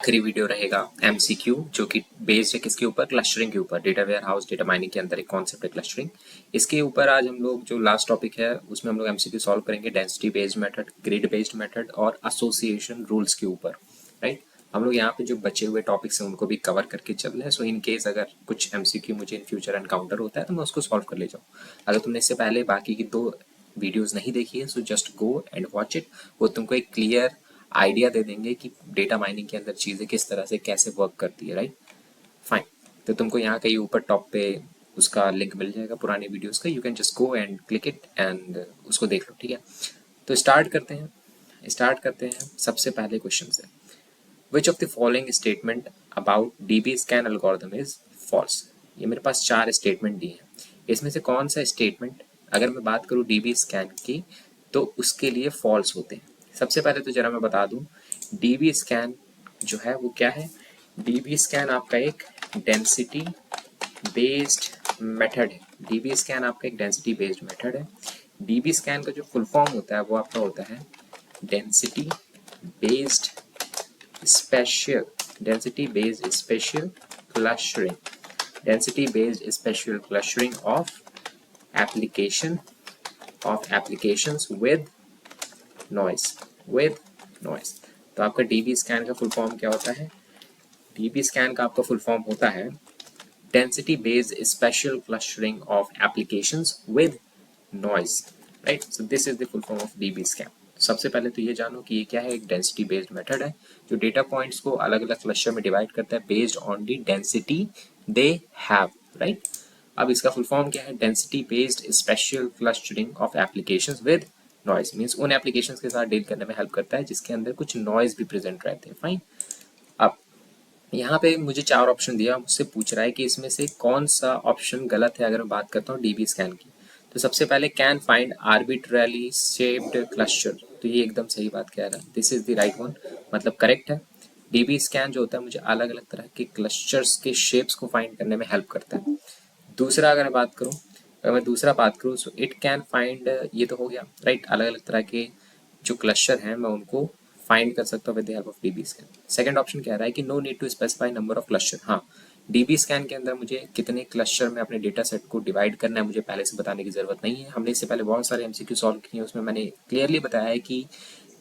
आखिरी वीडियो रहेगा एमसीक्यू, जो कि बेस्ड है किसके ऊपर, क्लस्टरिंग के ऊपर। Data warehouse data mining के अंदर एक कॉन्सेप्ट है क्लस्टरिंग। इसके ऊपर आज हम लोग जो लास्ट टॉपिक है उसमें हम लोग एमसीक्यू सॉल्व करेंगे density based method, grid based method और एसोसिएशन रूल्स के ऊपर। राइट, हम लोग यहाँ पे जो बचे हुए टॉपिक्स हैं उनको भी कवर करके चल रहे हैं। सो इन केस अगर कुछ एमसीक्यू मुझे इन फ्यूचर एनकाउंटर होता है तो मैं उसको सॉल्व कर ले जाऊँ। अगर तुमने इससे पहले बाकी की 2 वीडियोस नहीं देखी है so just go and watch it. वो तुमको एक क्लियर आइडिया दे देंगे कि डेटा माइनिंग के अंदर चीज़ें किस तरह से कैसे वर्क करती है। Right, fine. तो तुमको यहाँ कहीं ऊपर टॉप पे उसका लिंक मिल जाएगा पुराने वीडियोस का, you can just go and click it and उसको देख लो। ठीक है, तो स्टार्ट करते हैं सबसे पहले क्वेश्चन से। Which of the following statement about DBSCAN algorithm is false. ये मेरे पास 4 स्टेटमेंट दिए हैं, इसमें से कौन सा स्टेटमेंट अगर मैं बात करूँ डीबी स्कैन की तो उसके लिए फॉल्स होते हैं। सबसे पहले तो जरा मैं बता दूं, डीबी स्कैन जो है वो क्या है। डीबी स्कैन आपका एक डेंसिटी बेस्ड मेथड है। डीबी स्कैन आपका एक डेंसिटी बेस्ड मेथड है। डीबी स्कैन का जो फुल फॉर्म होता है वो आपका होता है density based special clustering. Density based special clustering of applications with noise. तो आपका डीबी स्कैन का फुल फॉर्म क्या होता है। डीबी स्कैन का आपका फुल फॉर्म होता है density based special clustering of applications with noise. Right, so this is the full form of dB scan. सबसे पहले तो ये जानो कि ये क्या है, एक डेंसिटी बेस्ड मेथड है जो डेटा पॉइंट्स को अलग अलग क्लस्टर में डिवाइड करता है based on the density they have. Right, अब इसका फुल फॉर्म क्या है, density based special clustering of applications with noise. Means उन एप्लीकेशंस के साथ डील करने में हेल्प करता है जिसके अंदर कुछ नॉइज भी प्रेजेंट रहते हैं। फाइन, अब यहाँ पे मुझे 4 ऑप्शन दिया, मुझसे पूछ रहा है कि इसमें से कौन सा ऑप्शन गलत है। अगर मैं बात करता हूँ डीबी स्कैन की, तो सबसे पहले can find arbitrarily shaped cluster, तो ये एकदम सही बात कह रहा है, this is the right one, मतलब करेक्ट है। डीबी स्कैन जो होता है मुझे अलग अलग तरह के क्लस्टर्स के शेप्स को फाइंड करने में हेल्प करता है। दूसरा अगर मैं दूसरा बात करूँ सो इट कैन फाइंड, ये तो हो गया राइट, अलग अलग तरह के जो क्लस्टर हैं मैं उनको फाइंड कर सकता हूँ with the help of DBSCAN. Second option कह रहा है कि no need to specify number of cluster. हाँ, डीबी स्कैन के अंदर मुझे कितने क्लस्टर में अपने डेटा सेट को डिवाइड करना है मुझे पहले से बताने की जरूरत नहीं है। हमने इससे पहले बहुत सारे एमसीक्यू सॉल्व किए हैं, उसमें मैंने क्लियरली बताया है कि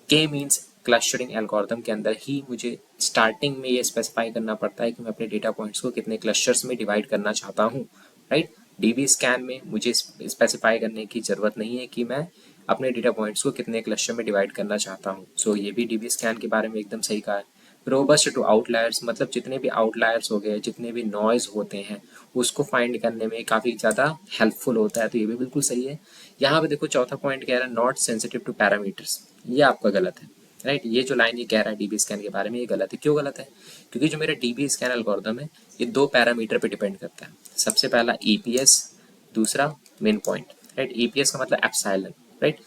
के मीन्स क्लस्टरिंग एल्गोरिथम के अंदर ही मुझे स्टार्टिंग में ये स्पेसिफाई करना पड़ता है कि मैं अपने डेटा पॉइंट्स को कितने क्लस्टर्स में डिवाइड करना चाहता हूँ। राइट, डीबी स्कैन में मुझे स्पेसिफाई करने की जरूरत नहीं है कि मैं अपने डेटा पॉइंट्स को कितने क्लस्टर में डिवाइड करना चाहता हूँ। सो ये भी डीबी स्कैन के बारे में एकदम सही कहा है। रोबस्ट टू आउटलायर्स, मतलब जितने भी आउटलायर्स हो गए, जितने भी नॉइज होते हैं उसको फाइंड करने में काफ़ी ज़्यादा हेल्पफुल होता है, तो ये भी बिल्कुल सही है। यहाँ पे देखो चौथा पॉइंट कह रहा है नॉट सेंसिटिव टू पैरामीटर्स, ये आपका गलत है। राइट, ये जो लाइन ये कह रहा है डीबी स्कैन के बारे में, ये गलत है। क्यों गलत है, क्योंकि जो मेरा डीबी स्कैन एल्गोरिथम है ये 2 पैरामीटर पे डिपेंड करता है। सबसे पहला ईपीएस, दूसरा मिन पॉइंट। राइट, ईपीएस का मतलब एप्सिलॉन। राइट,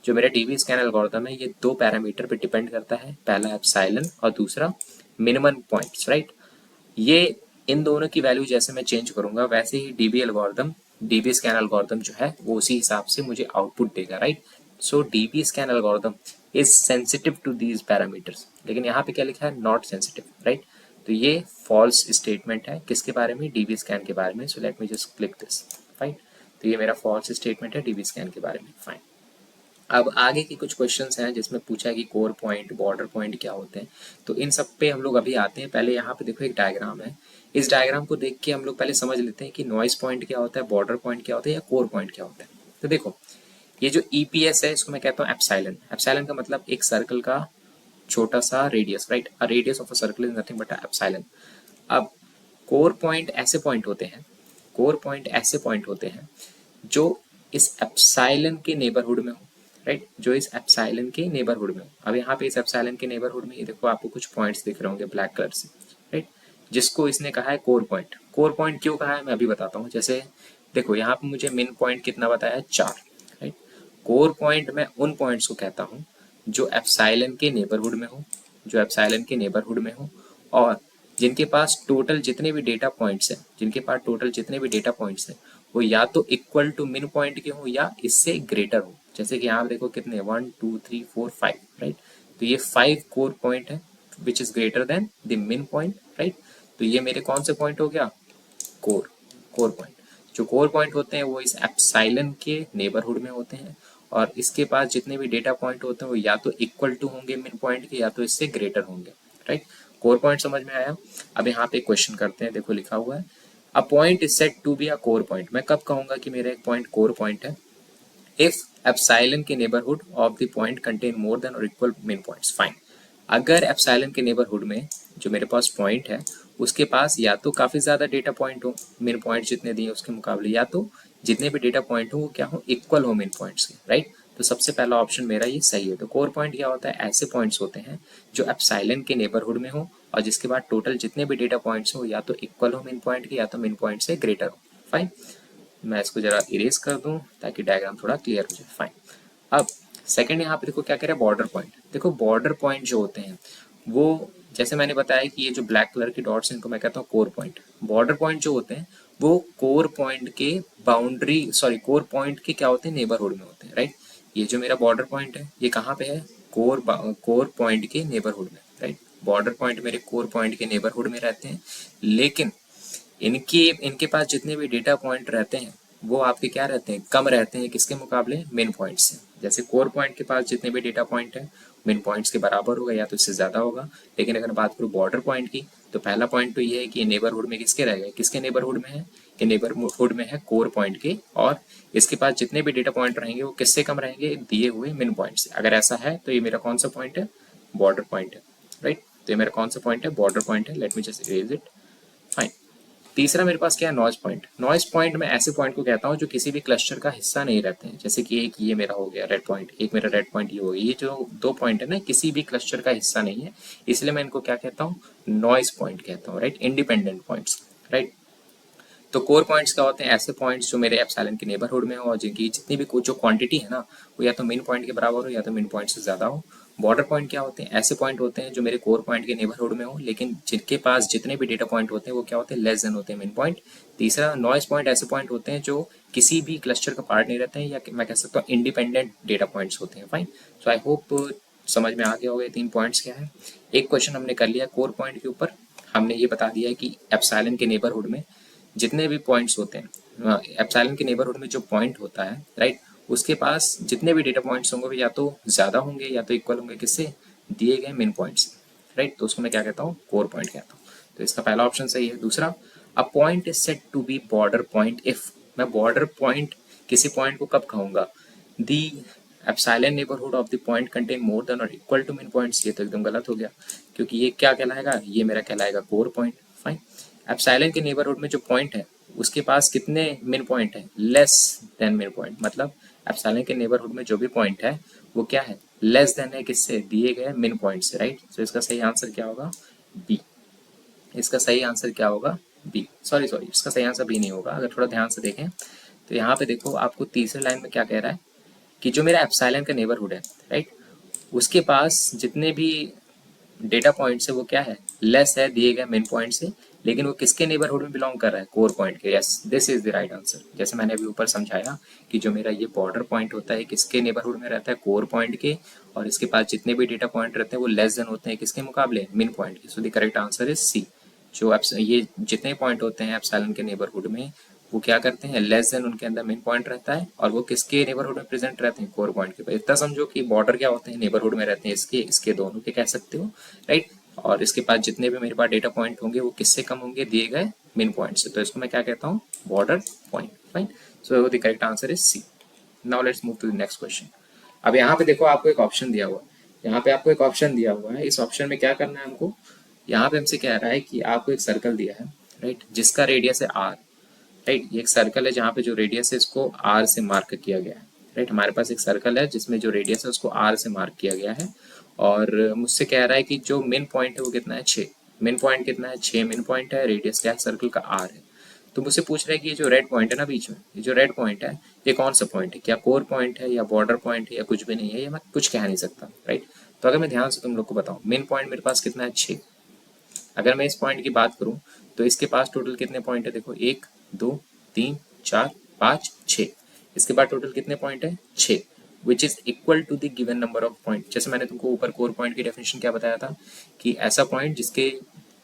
जो मेरा डीबी स्कैन एल्गोरिथम है ये 2 पैरामीटर पे डिपेंड करता है, पहला एप्सिलॉन और दूसरा मिनिमम पॉइंट्स। राइट, ये इन दोनों की वैल्यू जैसे मैं चेंज करूंगा वैसे ही डीबी स्कैन एल्गोरिथम जो है वो उसी हिसाब से मुझे आउटपुट देगा। Right, so DBSCAN algorithm is sensitive to these parameters, लेकिन यहाँ पे क्या लिखा है, नॉट सेंसिटिव। राइट, तो ये फॉल्स स्टेटमेंट है किसके बारे में, डीबी स्कैन के बारे में। So let me just click this. Fine, तो ये मेरा फॉल्स स्टेटमेंट है डीबी स्कैन के बारे में। फाइन, अब आगे की कुछ क्वेश्चंस हैं जिसमें पूछा है कि कोर पॉइंट, बॉर्डर पॉइंट क्या होते हैं, तो इन सब पे हम लोग अभी आते हैं। पहले यहाँ पे देखो एक डायग्राम है, इस डायग्राम को देख के हम लोग पहले समझ लेते हैं कि नॉइस पॉइंट क्या होता है, बॉर्डर पॉइंट क्या होता है या कोर पॉइंट क्या होता है। तो देखो ये जो ईपीएस है इसको मैं कहता हूँ एप्सिलॉन। एप्सिलॉन का मतलब एक सर्कल का छोटा सा radius. Right, a radius of a circle is nothing but epsilon. अब कोर पॉइंट ऐसे पॉइंट होते हैं जो इस एप्सिलॉन के नेबरहुड में हो। राइट, जो इस एप्सिलॉन के नेबरहुड में हो। अब यहाँ पे इस एप्सिलॉन के नेबरहुड में ये देखो आपको कुछ पॉइंट्स दिख रहे होंगे ब्लैक कलर से। राइट, जिसको इसने कहा है कोर पॉइंट। कोर पॉइंट क्यों कहा है मैं अभी बताता हूँ। जैसे देखो यहाँ पे मुझे मिन पॉइंट कितना बताया है, 4। राइट, कोर पॉइंट मैं उन पॉइंट्स को कहता हूँ जो एप्सिलॉन के नेबरहुड में हो और जिनके पास टोटल जितने भी डेटा पॉइंट्स हैं वो या तो इक्वल टू मिन पॉइंट के हो या इससे ग्रेटर हो। जैसे कि यहाँ देखो कितने 1 2 3 4 5। राइट, तो ये 5 कोर पॉइंट है, which is greater than the मिन पॉइंट, राइट। तो ये मेरे कौन से पॉइंट हो गया, कोर पॉइंट। जो कोर पॉइंट होते हैं वो इस एप्सिलॉन के नेबरहुड में होते हैं, और इसके पास जितने भी डेटा पॉइंट होते हैं वो या तो इक्वल टू होंगे मिन पॉइंट के या तो इससे ग्रेटर होंगे, राइट। कोर पॉइंट समझ में आया। अब यहाँ पे क्वेश्चन करते हैं, देखो लिखा हुआ है a point is said to be a core point. मैं कब कहूंगा कि मेरा एक पॉइंट कोर पॉइंट है, इफ एप्सिलॉन के neighbourhood of the point contain more than और इक्वल मिन पॉइंट्स। फाइन, अगर एप्सिलॉन के नेबरहुड में जो मेरे पास पॉइंट है उसके पास या तो काफी ज्यादा डेटा पॉइंट हो मिन पॉइंट जितने दिए उसके मुकाबले, या तो जितने भी डेटा पॉइंट हो वो क्या हो, इक्वल हो मिन पॉइंट्स के, राइट। तो सबसे पहला ऑप्शन मेरा ये सही है। तो कोर पॉइंट क्या होता है, ऐसे पॉइंट्स होते हैं जो एप्सिलॉन के नेबरहुड में हो और जिसके बाद टोटल जितने भी डेटा पॉइंट्स हो या तो इक्वल हो मिन पॉइंट के या तो मिन पॉइंट से ग्रेटर हो। फाइन, मैं इसको जरा इरेज कर दूं ताकि डायग्राम थोड़ा क्लियर हो जाए। फाइन, अब सेकंड यहाँ पे देखो क्या कह रहा है, बॉर्डर पॉइंट। देखो बॉर्डर पॉइंट जो होते हैं वो, जैसे मैंने बताया कि ये जो ब्लैक कलर के डॉट्स हैं इनको मैं कहता हूँ कोर पॉइंट। बॉर्डर पॉइंट जो होते हैं वो कोर पॉइंट के बाउंड्री, सॉरी कोर पॉइंट के क्या होते हैं, नेबरहुड में होते हैं, राइट। ये जो मेरा बॉर्डर पॉइंट है ये कहाँ पे है, कोर पॉइंट के नेबरहुड में, राइट। बॉर्डर पॉइंट मेरे कोर पॉइंट के नेबरहुड में रहते हैं, लेकिन इनके इनके पास जितने भी डेटा पॉइंट रहते हैं वो आपके क्या रहते हैं, कम रहते हैं किसके मुकाबले, मेन पॉइंट से। जैसे कोर पॉइंट के पास जितने भी डेटा पॉइंट है मेन पॉइंट्स के बराबर होगा या तो इससे ज्यादा होगा। लेकिन अगर बात करूँ बॉर्डर पॉइंट की तो पहला पॉइंट तो ये है कि ये नेबरहुड में किसके रह गए, किसके नेबरहुड में है, कि नेबरहुड में है कोर पॉइंट के, और इसके पास जितने भी डेटा पॉइंट रहेंगे वो किससे कम रहेंगे, दिए हुए मिन पॉइंट से। अगर ऐसा है तो ये मेरा कौन सा पॉइंट है, बॉर्डर पॉइंट है, राइट। तो ये मेरा कौन सा पॉइंट है, बॉर्डर पॉइंट है। Late me just erase it. Fine, तीसरा मेरे पास क्या है, नॉइज पॉइंट। नॉइज पॉइंट में ऐसे पॉइंट को कहता हूँ जो किसी भी क्लस्टर का हिस्सा नहीं रहते हैं। जैसे कि एक ये मेरा हो गया रेड पॉइंट, एक मेरा रेड पॉइंट ये हो गया, ये जो दो पॉइंट है ना किसी भी क्लस्टर का हिस्सा नहीं है, इसलिए मैं इनको क्या कहता हूँ, नॉइज पॉइंट कहता हूँ, राइट, इंडिपेंडेंट पॉइंट्स, राइट। तो कोर पॉइंट्स क्या होते हैं, ऐसे पॉइंट्स जो मेरे एप्सिलॉन के नेबरहुड में हो और जिनकी जितनी भी जो क्वांटिटी है ना वो या तो मिन पॉइंट के बराबर हो या तो मिन पॉइंट से ज्यादा हो। बॉर्डर पॉइंट क्या होते हैं, ऐसे पॉइंट होते हैं जो मेरे कोर पॉइंट के नेबरहुड में हो लेकिन जिनके पास जितने भी डेटा पॉइंट होते हैं वो क्या होते हैं, लेस देन होते हैं मिन पॉइंट। तीसरा नॉइज पॉइंट, ऐसे पॉइंट होते हैं जो किसी भी क्लस्टर का पार्ट नहीं रहते हैं, या मैं कह सकता हूँ इंडिपेंडेंट डेटा पॉइंट्स होते हैं। फाइन, सो आई होप समझ में आ गया होगा तीन पॉइंट्स क्या है। एक क्वेश्चन हमने कर लिया कोर पॉइंट के ऊपर, हमने ये बता दिया है कि एप्सिलॉन के नेबरहुड में जितने भी पॉइंट्स होते हैं, एप्सिलॉन के नेबरहुड में जो पॉइंट होता है, राइट, उसके पास जितने भी डेटा पॉइंट्स होंगे वो या तो ज्यादा होंगे या तो इक्वल होंगे किससे, दिए गए मिन पॉइंट से, राइट। तो उसको मैं क्या कहता हूँ, कोर पॉइंट कहता हूँ। तो इसका पहला ऑप्शन सही है। दूसरा, a point is said to be border point if, मैं बॉर्डर पॉइंट किसी पॉइंट को कब कहूंगा, the epsilon neighbourhood of the point contain more than और इक्वल टू मिन पॉइंट्स। ये तो एकदम गलत हो गया क्योंकि ये क्या कहलाएगा, ये मेरा कहलाएगा कोर पॉइंट। फाइन, एप्सिलॉन के नेबरहुड में जो पॉइंट है उसके पास कितने मिन पॉइंट है, लेस देन मिन पॉइंट, मतलब एप्सिलॉन के नेबरहुड में जो भी पॉइंट है वो क्या है, लेस देन है किससे, दिए गए मिन पॉइंट से, राइट। तो इसका सही आंसर क्या होगा, बी। इसका सही आंसर क्या होगा, बी। सॉरी सॉरी, इसका सही आंसर बी नहीं होगा। अगर थोड़ा ध्यान से देखें तो यहाँ पे देखो आपको तीसरे लाइन में क्या कह रहा है कि जो मेरा एप्सिलॉन का नेबरहुड है, राइट, उसके पास जितने भी डेटा पॉइंट से वो क्या है, लेस है दिए गए मिन पॉइंट से, लेकिन वो किसके नेबरहुड में बिलोंग कर रहा है, कोर पॉइंट के। Yes, this is the right answer. जैसे मैंने अभी ऊपर समझाया कि जो मेरा ये बॉर्डर पॉइंट होता है किसके नेबरहुड में रहता है, कोर पॉइंट के, और इसके पास जितने भी डेटा पॉइंट रहते हैं वो लेस देन होते हैं किसके मुकाबले, मिन पॉइंट के। So the correct answer is C. जो ये जितने पॉइंट होते हैं एप्सिलॉन के नेबरहुड में वो क्या करते हैं, लेस देन उनके अंदर मिन पॉइंट रहता है, और वो किसके नेबरहुड में प्रेजेंट रहते हैं, कोर पॉइंट के। इतना समझो कि बॉर्डर क्या होते हैं, नेबरहुड में रहते हैं इसके इसके दोनों के कह सकते हो, राइट। और इसके पास जितने भी मेरे पास डेटा पॉइंट होंगे वो किससे कम होंगे, दिए गए मिन पॉइंट से। तो इसको मैं क्या कहता हूँ, border point. Fine, so the correct answer is C. Now let's move to the next question. अब यहाँ पे देखो आपको एक ऑप्शन दिया हुआ है, यहाँ पे आपको एक ऑप्शन दिया हुआ है। इस ऑप्शन में क्या करना है हमको, यहाँ पे हमसे कह रहा है कि आपको एक सर्कल दिया है, राइट, जिसका रेडियस है आर, राइट। ये एक सर्कल है जहाँ पे जो रेडियस है इसको आर से मार्क किया गया है, राइट। हमारे पास एक सर्कल है जिसमें जो रेडियस है उसको आर से मार्क किया गया है, और मुझसे कह रहा है कि जो मेन पॉइंट है वो कितना है, 6। मेन पॉइंट कितना है, 6 मेन पॉइंट है, रेडियस क्या है सर्कल का आर है। तो मुझसे पूछ रहा है कि ये जो रेड पॉइंट है ना बीच में, ये जो रेड पॉइंट है ये कौन सा पॉइंट है, क्या कोर पॉइंट है या बॉर्डर पॉइंट है या कुछ भी नहीं है, ये मैं कुछ कह नहीं सकता, राइट। तो अगर मैं ध्यान से तुम लोग को बताऊं, मेन पॉइंट मेरे पास कितना है, 6। अगर मैं इस पॉइंट की बात करूं तो इसके पास टोटल कितने पॉइंट है, देखो 1 2 3 4 5 6। इसके बाद टोटल कितने पॉइंट है, 6। Which is equal to the given number of point. जैसे मैंने तुमको ऊपर कोर पॉइंट की डेफिनेशन क्या बताया था कि ऐसा पॉइंट जिसके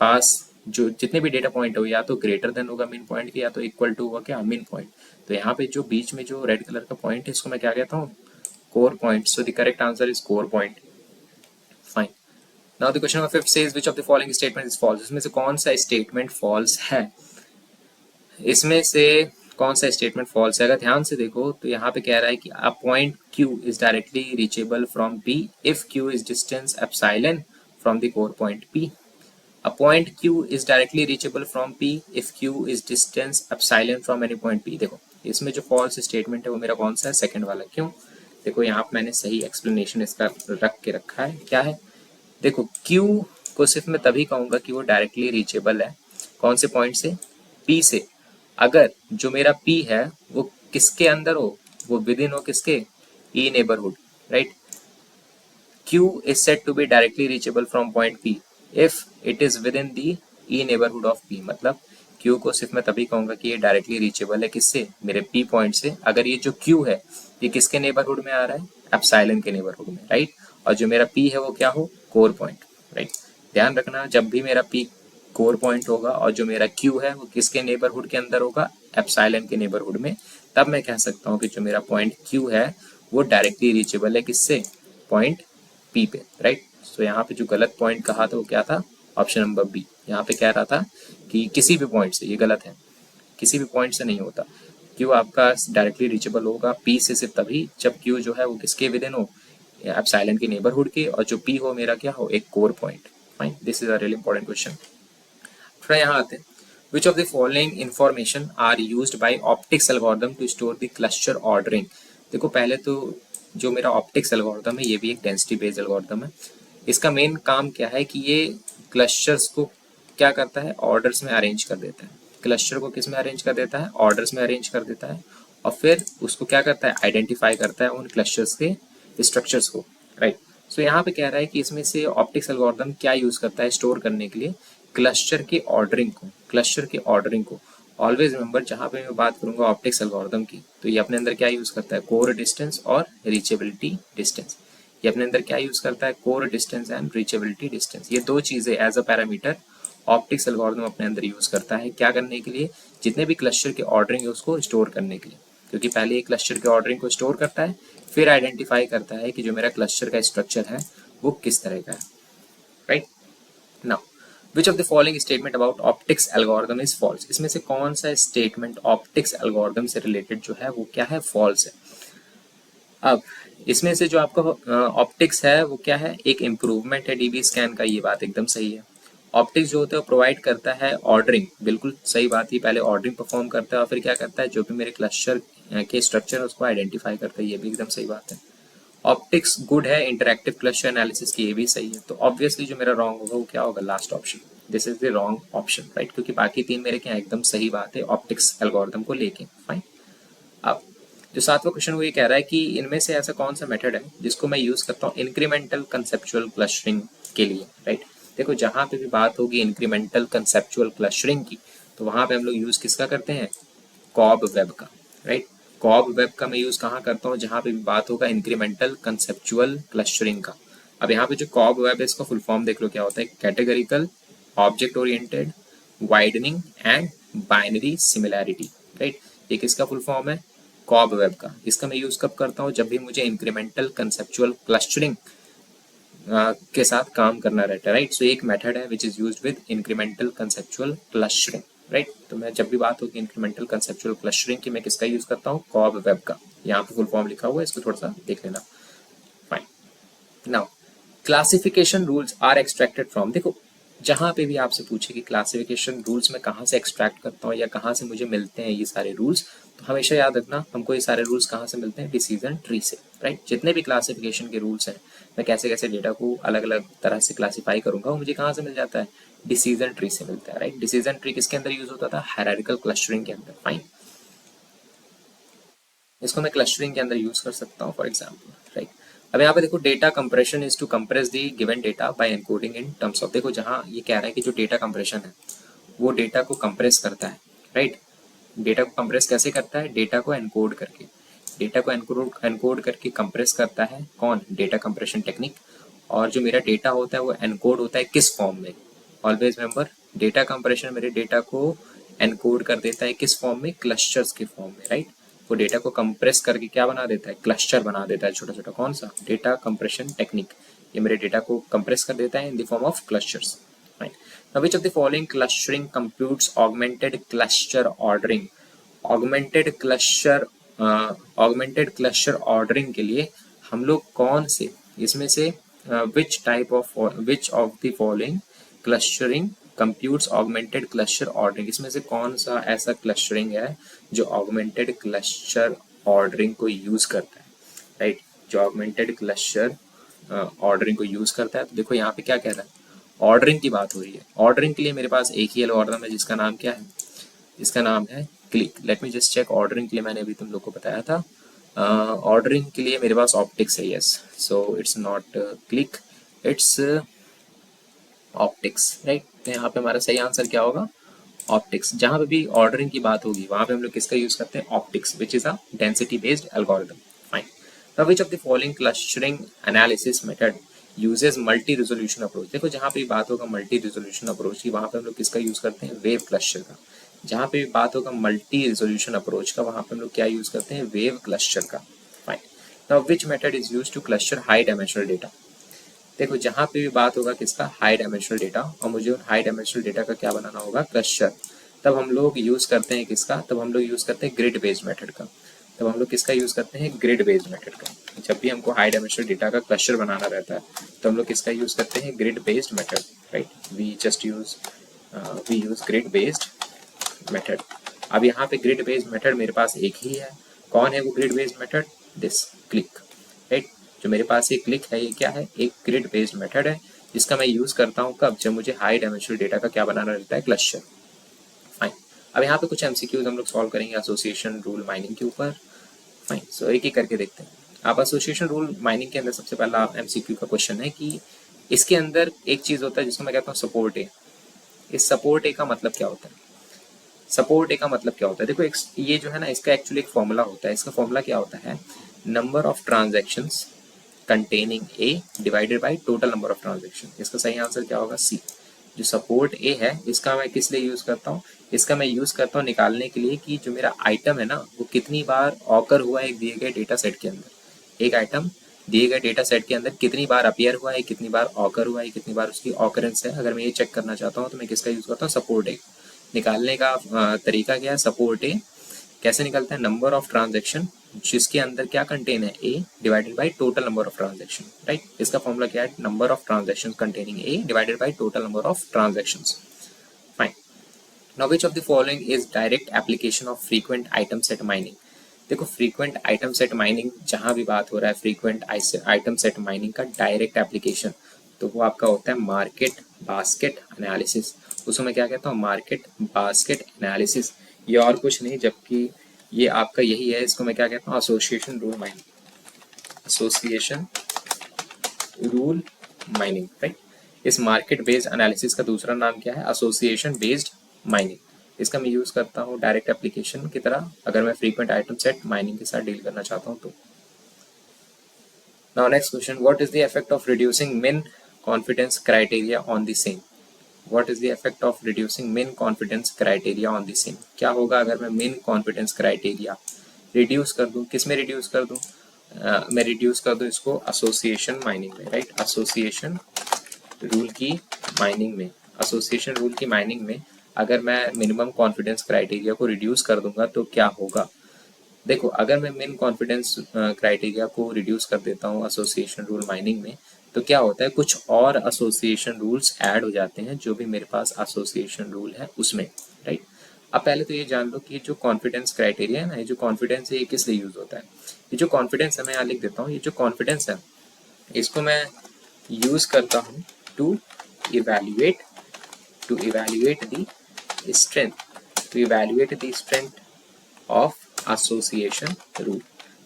पास जो जितने भी डेटा पॉइंट हो या तो ग्रेटर देन होगा मीन पॉइंट के या तो इक्वल टू होगा क्या मीन पॉइंट। तो यहाँ पे जो बीच में जो रेड कलर का पॉइंट है इसको मैं क्या कहता हूँ, core point. So the correct answer is core point. Fine. Now the question number 5 says which of the following statement is false. इसमें से कौन सा स्टेटमेंट फॉल्स है, इसमें से कौन सा स्टेटमेंट फॉल्स है। अगर ध्यान से देखो तो यहाँ पे कह रहा है कि a point Q is directly reachable from P if Q is distance epsilon from the core point P। A point Q is directly reachable from P if Q is distance epsilon from any point P। देखो इसमें जो false statement है वो मेरा कौन सा है, second वाला। क्यों, देखो यहाँ पे मैंने सही एक्सप्लेनेशन इसका रख के रखा है। क्या है, देखो Q को सिर्फ मैं तभी कहूंगा कि वो डायरेक्टली रीचेबल है, कौन से पॉइंट से, P से, अगर जो मेरा P है वो किसके अंदर हो, वो विद इन हो किसके, E neighbourhood, right. Q is said to be directly reachable from point P if it is within the E neighborhood of P। मतलब Q को सिर्फ मैं तभी कहूंगा कि ये डायरेक्टली रीचेबल है किससे, मेरे P पॉइंट से, अगर ये जो Q है ये किसके नेबरहुड में आ रहा है, एप्सिलॉन के नेबरहुड में, राइट। और जो मेरा P है वो क्या हो, कोर पॉइंट, राइट। ध्यान रखना जब भी मेरा P कोर पॉइंट होगा और जो मेरा Q है वो किसके नेबरहुड के अंदर होगा, एप्सिलॉन के नेबरहुड में, तब मैं कह सकता हूँ कि जो मेरा पॉइंट Q है वो डायरेक्टली रीचेबल है किससे, पॉइंट P पे, राइट। सो यहाँ पे जो गलत पॉइंट कहा था वो क्या था, ऑप्शन नंबर बी। यहाँ पे कह रहा था कि किसी भी पॉइंट से, ये गलत है, किसी भी पॉइंट से नहीं होता। Q आपका डायरेक्टली रीचेबल होगा P से सिर्फ तभी जब Q जो है वो किसके विद इन हो, एप्सिलॉन के नेबरहुड के, और जो P हो मेरा क्या हो, एक core point. Fine, this is a really important question. थोड़ा यहाँ आते हैं, which of the following information are used by optics algorithm to store the cluster ordering। देखो पहले तो जो मेरा ऑप्टिक्स एल्गोरिथम है ये भी एक डेंसिटी बेस्ड एल्गोरिथम है। इसका मेन काम क्या है कि ये क्लस्टर्स को क्या करता है, ऑर्डर्स में अरेंज कर देता है। क्लस्टर को किस में अरेंज कर देता है, ऑर्डर्स में अरेंज कर देता है, और फिर उसको क्या करता है, आइडेंटिफाई करता है उन क्लस्टर्स के स्ट्रक्चर्स को, राइट। सो यहाँ पे कह रहा है कि इसमें से ऑप्टिक्स एल्गोरिथम क्या यूज करता है स्टोर करने के लिए, क्लस्टर के ऑर्डरिंग को, क्लस्टर के ऑर्डरिंग को। ऑलवेज रिमेंबर जहां पे मैं बात करूंगा ऑप्टिक्स एल्गोरिथम की तो ये अपने अंदर क्या यूज करता है, कोर डिस्टेंस और रीचेबिलिटी डिस्टेंस। ये अपने अंदर क्या यूज करता है, core distance and reachability distance. ये दो चीजें as a parameter OPTICS algorithm अपने अंदर यूज करता है, क्या करने के लिए, जितने भी क्लस्टर के ऑर्डरिंग है उसको स्टोर करने के लिए। क्योंकि पहले ये क्लस्टर के ऑर्डरिंग को स्टोर करता है, फिर आइडेंटिफाई करता है कि जो मेरा क्लस्टर का स्ट्रक्चर है वो किस तरह का है, right. Now which of the following statement about OPTICS algorithm is false. इसमें से कौन सा स्टेटमेंट ऑप्टिक्स एल्गोरिथम से रिलेटेड जो है वो क्या है, फॉल्स है। अब इसमें से जो आपका ऑप्टिक्स है वो क्या है, एक इम्प्रूवमेंट है डीबी स्कैन का, ये बात एकदम सही है। ऑप्टिक्स जो होता है वो प्रोवाइड करता है ऑर्डरिंग, बिल्कुल सही बात है, पहले ऑर्डरिंग परफॉर्म करता है और फिर क्या करता है, जो भी मेरे क्लस्टर के स्ट्रक्चर है उसको आइडेंटिफाई करता है, ये भी एकदम सही बात है। ऑप्टिक्स गुड है इंटरैक्टिव क्लस्टर एनालिसिस की, ये भी सही है। तो ऑब्वियसली जो मेरा रॉन्ग होगा वो क्या होगा, last option, this is the wrong option, right. क्योंकि बाकी तीन मेरे क्या एकदम सही बात है ऑप्टिक्स एल्गोरिथम को लेके। फाइन। अब जो सातवां क्वेश्चन वो ये कह रहा है कि इनमें से ऐसा कौन सा मेथड है जिसको मैं यूज करता हूँ इंक्रीमेंटल कंसेप्चुअल क्लस्टरिंग के लिए, राइट। देखो जहां पे भी बात होगी इंक्रीमेंटल कंसेप्चुअल क्लस्टरिंग की तो वहां पे हम लोग यूज किसका करते हैं, कॉब वेब का, राइट। कॉब वेब का मैं यूज कहाँ करता हूँ, जहां पे भी बात होगा इंक्रीमेंटल कंसेप्चुअल क्लस्टरिंग का। अब यहाँ पे जो कॉब वेब है इसका फुल फॉर्म देख लो क्या होता है, categorical object oriented widening and binary similarity, right. ये किसका फुल फॉर्म है, कॉब वेब का। इसका मैं यूज कब करता हूँ, जब भी मुझे इंक्रीमेंटल कंसेप्चुअल क्लस्टरिंग के साथ काम करना रहता है, राइट। सो एक मेथड है which is used with incremental conceptual clustering, right. तो मैं जब भी बात होगी इंक्रीमेंटल कंसेप्चुअल क्लस्टरिंग की मैं किसका यूज करता हूँ, कॉब वेब का। यहाँ पे फुल फॉर्म लिखा हुआ है, इसको थोड़ा सा देख लेना। Fine. Now classification rules are extracted from, देखो जहां पे भी आपसे पूछे कि क्लासिफिकेशन रूल्स में कहाँ से एक्सट्रैक्ट करता हूँ या कहाँ से मुझे मिलते हैं ये सारे रूल्स, तो हमेशा याद रखना हमको ये सारे रूल्स कहाँ से मिलते हैं, डिसीजन ट्री से, राइट। जितने भी क्लासिफिकेशन के रूल्स हैं, मैं कैसे कैसे डेटा को अलग अलग तरह से क्लासीफाई करूंगा वो मुझे कहाँ से मिल जाता है, डिसीजन ट्री से मिलता है, राइट। डिसीजन ट्री किसके अंदर यूज होता था, हायरार्किकल क्लस्टरिंग के अंदर। फाइन, इसको मैं क्लस्टरिंग के अंदर यूज कर सकता हूँ फॉर एग्जाम्पल, राइट। अब यहाँ पे देखो data compression is to compress the given data by encoding in terms of, देखो जहाँ ये कह रहा है कि जो डेटा कंप्रेशन है वो डेटा को कंप्रेस करता है, राइट। डेटा को कंप्रेस कैसे करता है, डेटा को एनकोड करके। डेटा को एनकोड करके कंप्रेस करता है कौन, डेटा कंप्रेशन टेक्निक। और जो मेरा डेटा होता है वो एनकोड होता है किस फॉर्म में, ऑलवेज रिमेंबर डेटा कंप्रेशन मेरे डेटा को एनकोड कर देता है किस फॉर्म में, क्लस्टर्स के फॉर्म में, राइट। वो डेटा को कंप्रेस करके क्या बना देता है, क्लस्टर बना देता है छोटा छोटा, कौन सा, डेटा कंप्रेशन टेक्निक। ये मेरे डेटा को कंप्रेस कर देता है in the form of clusters, right. Now which of the following clustering computes augmented cluster ordering. Augmented cluster ordering के लिए हम लोग कौन से इसमें से which of the following clustering computes augmented cluster ordering, इसमें से कौन सा ऐसा क्लस्टरिंग है जो ऑगमेंटेड क्लस्टर ऑर्डरिंग को यूज करता है, राइट, जो ऑगमेंटेड क्लस्टर ऑर्डरिंग को यूज करता है। तो देखो यहाँ पे क्या कह रहा है, ऑर्डरिंग की बात हो रही है। ऑर्डरिंग के लिए मेरे पास एक ही एल्गोरिथम है जिसका नाम क्या है, इसका नाम है CLIQUE. Let me just check, ordering के लिए मैंने अभी तुम लोग को बताया था, ऑर्डरिंग के लिए मेरे पास ऑप्टिक्स है, yes, so it's not click, it's optics, right. तो यहाँ पे हमारा सही आंसर क्या होगा, ऑप्टिक्स। जहाँ पे भी ऑर्डरिंग की बात होगी वहाँ पे हम लोग किसका यूज करते हैं, optics, which is a density based algorithm, fine. Now which of the following clustering analysis method uses multi resolution approach. देखो जहाँ पे बात होगा मल्टी रेजोल्यूशन अप्रोच की, वहाँ पे हम लोग किसका यूज करते हैं, वेव क्लस्टर का। जहाँ पे भी बात होगा मल्टी रेजोल्यूशन अप्रोच का, वहाँ पे हम लोग क्या यूज करते हैं, वेव क्लस्टर का, fine. Now which method is use two cluster high dimensional data. देखो जहाँ पे भी बात होगा किसका, हाई डायमेंशनल डेटा, और मुझे उन हाई डायमेंशनल डेटा का क्या बनाना होगा, क्लस्टर, तब हम लोग यूज करते हैं किसका, तब हम लोग यूज करते हैं ग्रिड बेस्ड मेथड का। तब हम लोग किसका यूज करते हैं, ग्रिड बेस्ड मेथड का। जब भी हमको हाई डायमेंशनल डेटा का क्लस्टर बनाना रहता है तो हम लोग किसका यूज करते हैं, grid based method, right. We use grid based method. अब यहाँ पे ग्रिड बेस्ड मेथड मेरे पास एक ही है, कौन है वो grid based method, this click, right. जो मेरे पास ये क्लिक है ये क्या है, एक ग्रिड बेस्ड मेथड है जिसका मैं यूज करता हूँ कब, जब मुझे हाई डायमेंशनल डेटा का क्या बनाना रहता है, क्लस्टर, फाइन। अब यहाँ पे कुछ एमसीक्यूज हम लोग सॉल्व करेंगे एसोसिएशन रूल माइनिंग के ऊपर, फाइन। सो एक एक करके देखते हैं। आप एसोसिएशन रूल माइनिंग के अंदर सबसे पहला एमसीक्यू का क्वेश्चन है कि इसके अंदर एक चीज होता है जिसको मैं कहता हूँ सपोर्ट ए। इस सपोर्ट ए का मतलब क्या होता है, सपोर्ट ए का मतलब क्या होता है, देखो ये जो है ना इसका एक्चुअली एक फॉर्मूला होता है। इसका फॉर्मूला क्या होता है, number of transactions containing A divided by total number of transaction. इसका सही आंसर क्या होगा, सी। जो सपोर्ट ए है इसका मैं किस लिए यूज करता हूँ, इसका मैं यूज करता हूँ निकालने के लिए कि जो मेरा आइटम है ना वो कितनी बार ऑकर हुआ है एक दिए गए डेटा सेट के अंदर। एक आइटम दिए गए डेटा सेट के अंदर कितनी बार अपीयर हुआ है, कितनी बार ऑकर हुआ है, कितनी बार उसकी ऑकरेंस है। अगर मैं ये चेक करना चाहता हूँ तो मैं किसका यूज करता हूँ, सपोर्ट ए। निकालने का तरीका क्या है, सपोर्ट ए कैसे निकलता है, नंबर ऑफ ट्रांजैक्शन जिसके अंदर क्या कंटेन है, A divided by total number of transaction, right. इसका फॉर्मूला क्या है, number of transaction containing A divided by total number of transactions, fine. Now which of the following is direct application of frequent item set mining. देखो frequent item set mining जहां भी बात हो रहा है, फ्रीक्वेंट आइटम सेट माइनिंग का direct application तो वो आपका होता है मार्केट बास्केट एनालिसिस। उसको मैं क्या कहता हूँ, मार्केट बास्केट एनालिसिस। ये और कुछ नहीं जबकि ये आपका यही है, इसको मैं क्या कहता हूँ, association rule mining, association rule mining, right. इस मार्केट बेस्ड एनालिसिस का दूसरा नाम क्या है, एसोसिएशन बेस्ड माइनिंग। इसका मैं यूज करता हूँ डायरेक्ट एप्लीकेशन की तरह अगर मैं फ्रीक्वेंट आइटम सेट माइनिंग के साथ डील करना चाहता हूँ तो। Now next question, what is the effect of reducing min confidence criteria on the same. What is the effect of reducing min confidence criteria on the same. क्या होगा अगर मैं मिन कॉन्फिडेंस क्राइटेरिया रिड्यूस कर दूं, किस में रिड्यूस कर दूं, मैं रिड्यूस कर दूं इसको एसोसिएशन माइनिंग में, राइट। एसोसिएशन रूल की माइनिंग में, एसोसिएशन रूल की माइनिंग में अगर मैं मिनिमम कॉन्फिडेंस क्राइटेरिया को रिड्यूस कर दूंगा तो क्या होगा। देखो अगर मैं मिन कॉन्फिडेंस क्राइटेरिया को रिड्यूस कर देता हूँ एसोसिएशन रूल माइनिंग में तो क्या होता है, कुछ और एसोसिएशन रूल्स ऐड हो जाते हैं जो भी मेरे पास एसोसिएशन रूल है उसमें, राइट। अब पहले तो ये जान लो कि जो कॉन्फिडेंस क्राइटेरिया है ना, ये जो कॉन्फिडेंस है ये किस लिए यूज होता है। ये जो कॉन्फिडेंस है मैं यहाँ लिख देता हूँ, ये जो कॉन्फिडेंस है इसको मैं यूज करता हूँ to evaluate the strength of association rule.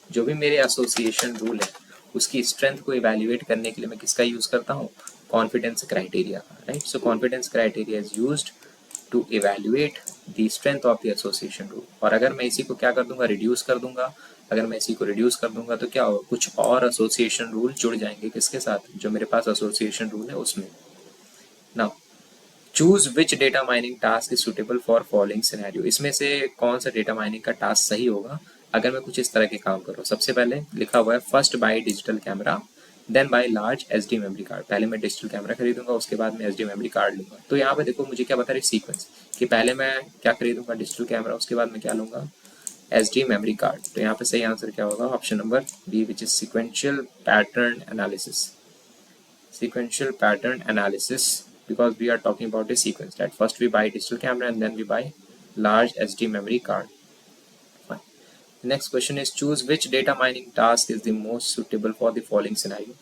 जो भी मेरे एसोसिएशन रूल है उसकी स्ट्रेंथ को इवैल्यूएट करने के लिए मैं किसका यूज करता हूँ, confidence criteria, right. So confidence criteria is used to evaluate the strength of the association rule. और अगर मैं इसी को क्या कर दूंगा, रिड्यूस कर दूंगा, अगर मैं इसी को रिड्यूस कर दूंगा तो क्या होगा, कुछ और एसोसिएशन रूल जुड़ जाएंगे किसके साथ, जो मेरे पास एसोसिएशन रूल है उसमें। Now choose which data mining task is suitable for following scenario. इसमें से कौन सा डेटा माइनिंग का टास्क सही होगा अगर मैं कुछ इस तरह के काम करूँ। सबसे पहले लिखा हुआ है first buy digital camera then buy large SD memory card. पहले मैं डिजिटल कैमरा खरीदूंगा, उसके बाद मैं एसडी मेमोरी कार्ड लूंगा। तो यहाँ पे देखो मुझे क्या बता रही सीक्वेंस, कि पहले मैं क्या खरीदूंगा, डिजिटल कैमरा, उसके बाद मैं क्या लूंगा, एसडी मेमोरी कार्ड। तो यहाँ पे सही आंसर क्या होगा, option number B which is sequential pattern analysis. Sequential pattern analysis, because we are talking about a sequence that first we buy digital camera and then we buy large SD memory card. Fine. The next question is choose which data mining task is the most suitable for the following scenario.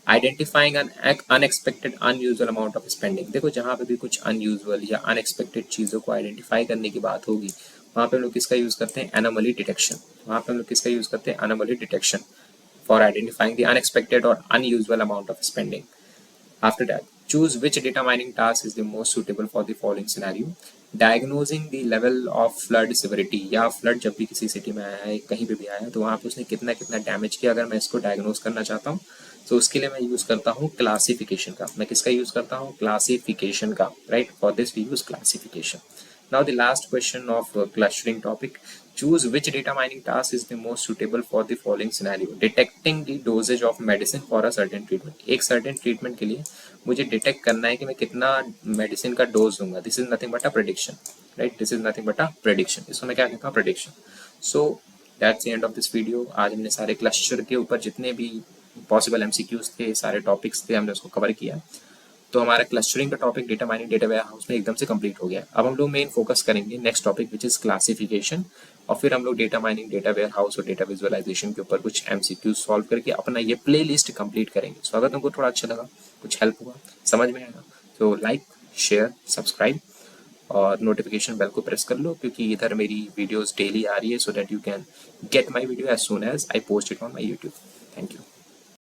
Identifying an unexpected unusual amount of spending. देखो जहाँ पे भी कुछ unusual या unexpected चीज़ों को identify करने की बात होगी वहाँ पे हम लोग किसका यूज़ करते हैं, anomaly detection। वहाँ पे हम लोग किसका यूज़ करते हैं, anomaly detection for identifying the unexpected or unusual amount of spending. After that, choose which data mining task is the most suitable for the following scenario. Diagnosing the level of flood severity, या flood जब भी किसी city में आया है, कहीं पे भी आया है, तो वहाँ पे उसने कितना कितना डैमेज किया, अगर मैं इसको डायग्नोज करना चाहता हूँ तो उसके लिए मैं यूज़ करता हूँ क्लासिफिकेशन का। मैं किसका यूज़ करता हूँ, क्लासिफिकेशन का, right. For this we use classification. Now the last question of clustering topic. Choose which data mining task is the most suitable for the following scenario. Detecting the dosage of medicine for a certain treatment. एक certain treatment के लिए मुझे detect करना है कि मैं कितना medicine का डोज दूंगा। This is nothing but a prediction, right. This is nothing but a prediction. इसको मैं क्या कहता हूँ, prediction. So that's the end of this video. आज हमने सारे क्लस्टर के ऊपर जितने भी पॉसिबल एमसीक्यूज थे, सारे टॉपिक्स थे, हमने उसको कवर किया। तो हमारा क्लस्टरिंग का topic data mining data warehouse में एकदम से कंप्लीट हो गया। अब हम लोग मेन फोकस करेंगे next topic which is classification, और फिर हम लोग data mining data warehouse और डेटा विजुअलाइजेशन के ऊपर कुछ एमसीक्यू सॉल्व करके अपना ये प्ले लिस्ट कंप्लीट करेंगे। सो अगर तुमको थोड़ा अच्छा लगा, कुछ हेल्प हुआ, समझ में आएगा, तो लाइक शेयर सब्सक्राइब और नोटिफिकेशन बेल को प्रेस कर लो, क्योंकि इधर मेरी वीडियोस डेली आ रही है, so that you can get my video as soon as I post it on my YouTube. Thank you.